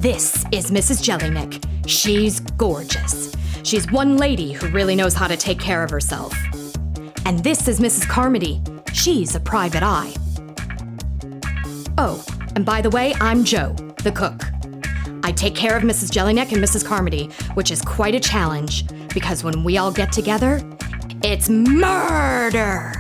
This is Mrs. Jellineck. She's gorgeous. She's one lady who really knows how to take care of herself. And this is Mrs. Carmody. She's a private eye. Oh, and by the way, I'm Jo, the cook. I take care of Mrs. Jellineck and Mrs. Carmody, which is quite a challenge, because when we all get together, it's murder!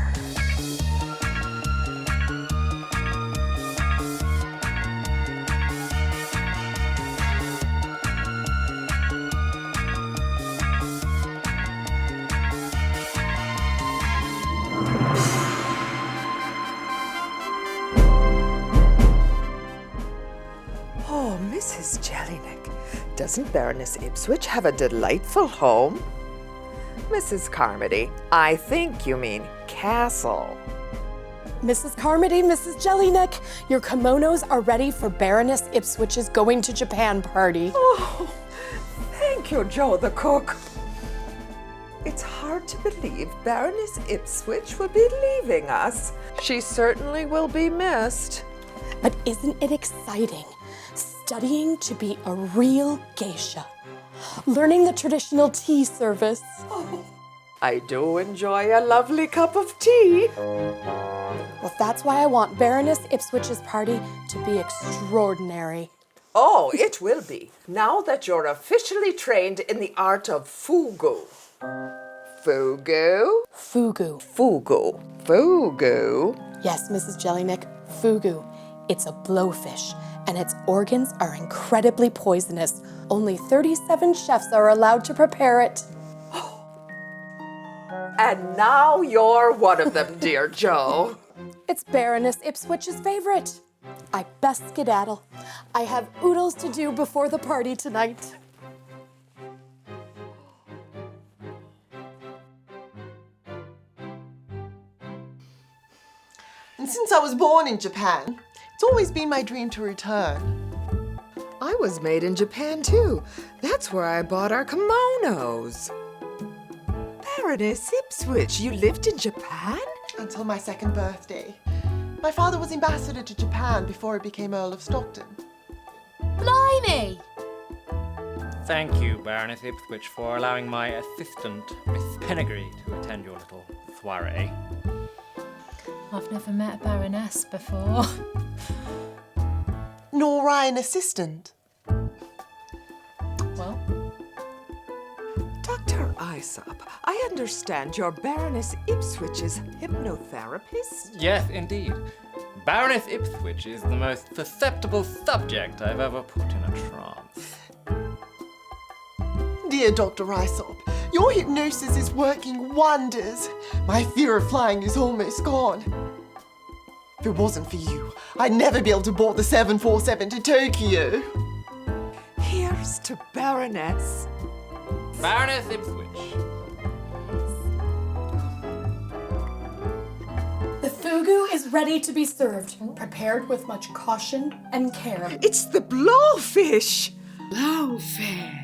Oh, Mrs. Jellineck, doesn't Baroness Ipswich have a delightful home? Mrs. Carmody, I think you mean castle. Mrs. Carmody, Mrs. Jellineck, your kimonos are ready for Baroness Ipswich's going to Japan party. Oh, thank you, Jo the cook. It's hard to believe Baroness Ipswich will be leaving us. She certainly will be missed. But isn't it exciting? Studying to be a real geisha. Learning the traditional tea service. Oh, I do enjoy a lovely cup of tea. Well, that's why I want Baroness Ipswich's party to be extraordinary. Oh, it will be, now that you're officially trained in the art of fugu. Fugu? Fugu. Fugu. Fugu? Yes, Mrs. Jellineck, fugu. It's a blowfish, and its organs are incredibly poisonous. Only 37 chefs are allowed to prepare it. And now you're one of them, dear Jo. It's Baroness Ipswich's favorite. I best skedaddle. I have oodles to do before the party tonight. And since I was born in Japan, it's always been my dream to return. I was made in Japan too. That's where I bought our kimonos. Baroness Ipswich, you lived in Japan? Until my second birthday. My father was ambassador to Japan before he became Earl of Stockton. Blimey! Thank you, Baroness Ipswich, for allowing my assistant, Miss Pennegree, to attend your little soiree. I've never met a baroness before. Nor I an assistant. Well, Dr. Aesop, I understand you're Baroness Ipswich's hypnotherapist? Yes, indeed. Baroness Ipswich is the most susceptible subject I've ever put in a trance. Dear Dr. Aesop, your hypnosis is working wonders. My fear of flying is almost gone. If it wasn't for you, I'd never be able to board the 747 to Tokyo. Here's to Baroness. Baroness Ipswich. The fugu is ready to be served, prepared with much caution and care. It's the blowfish. Blowfish.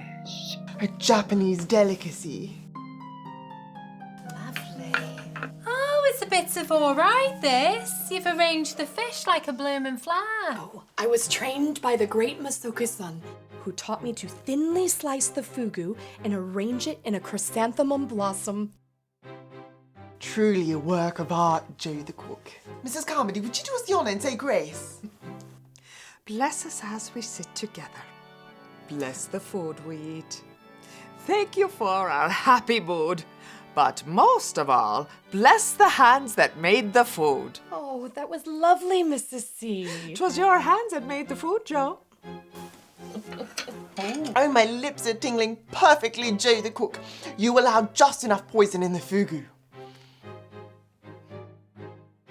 A Japanese delicacy. lovely. Oh, it's a bit of all right, this. You've arranged the fish like a blooming flower. Oh, I was trained by the great Masoka-san, who taught me to thinly slice the fugu and arrange it in a chrysanthemum blossom. Truly a work of art, Jo the cook. Mrs. Carmody, would you do us the honour and say grace? Bless us as we sit together. Bless the food we eat. Thank you for our happy mood. But most of all, bless the hands that made the food. Oh, that was lovely, Mrs. C. 'Twas your hands that made the food, Jo. Oh, my lips are tingling perfectly, Jo the cook. You allowed just enough poison in the fugu.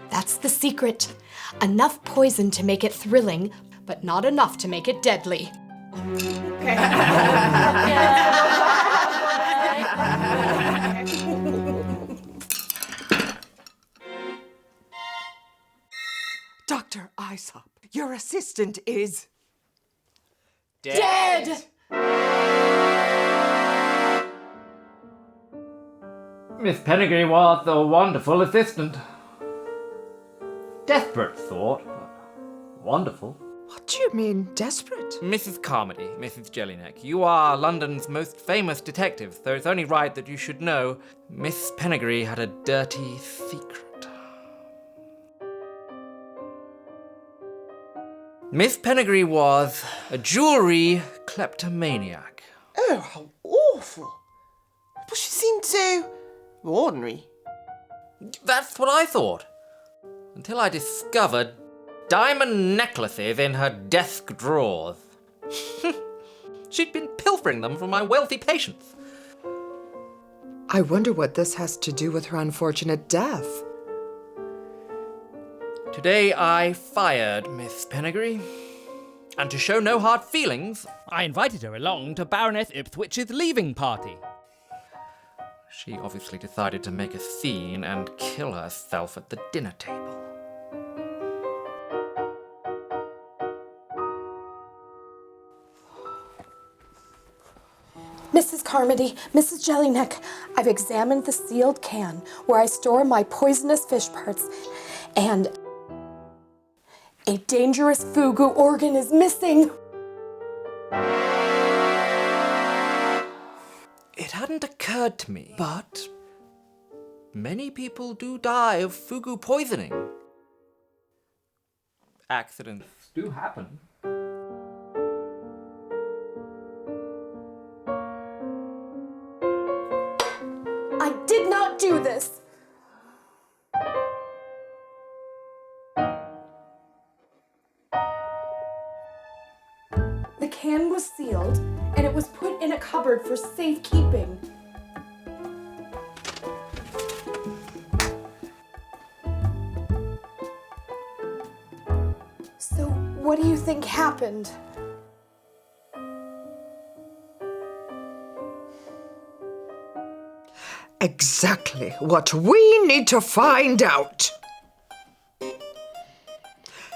That's the secret. Enough poison to make it thrilling, but not enough to make it deadly. Dr. Aesop, your assistant is... Dead! Miss Pennegree was a wonderful assistant. Desperate thought, but wonderful. What do you you mean, desperate? Mrs. Carmody, Mrs. Jellineck, you are London's most famous detective, so it's only right that you should know Miss Pennegree had a dirty secret. Miss Pennegree was a jewelry kleptomaniac. Oh, how awful. But she seemed so ordinary. That's what I thought. Until I discovered diamond necklaces in her desk drawers. She'd been pilfering them from my wealthy patients. I wonder what this has to do with her unfortunate death. Today I fired Miss Pennegree. And to show no hard feelings, I invited her along to Baroness Ipswich's leaving party. she obviously decided to make a scene and kill herself at the dinner table. Mrs. Carmody, Mrs. Jellineck, I've examined the sealed can where I store my poisonous fish parts, and a dangerous Fugu organ is missing. It hadn't occurred to me, but many people do die of Fugu poisoning. Accidents do happen. I did not do this. The can was sealed, and it was put in a cupboard for safekeeping. So, what do you think happened? Exactly what we need to find out.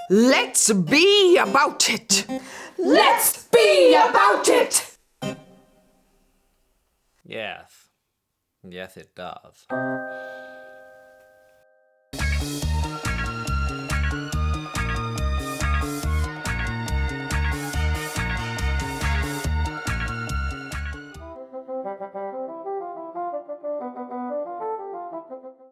Let's be about it. Let's be about it! Yes. Yes, it does.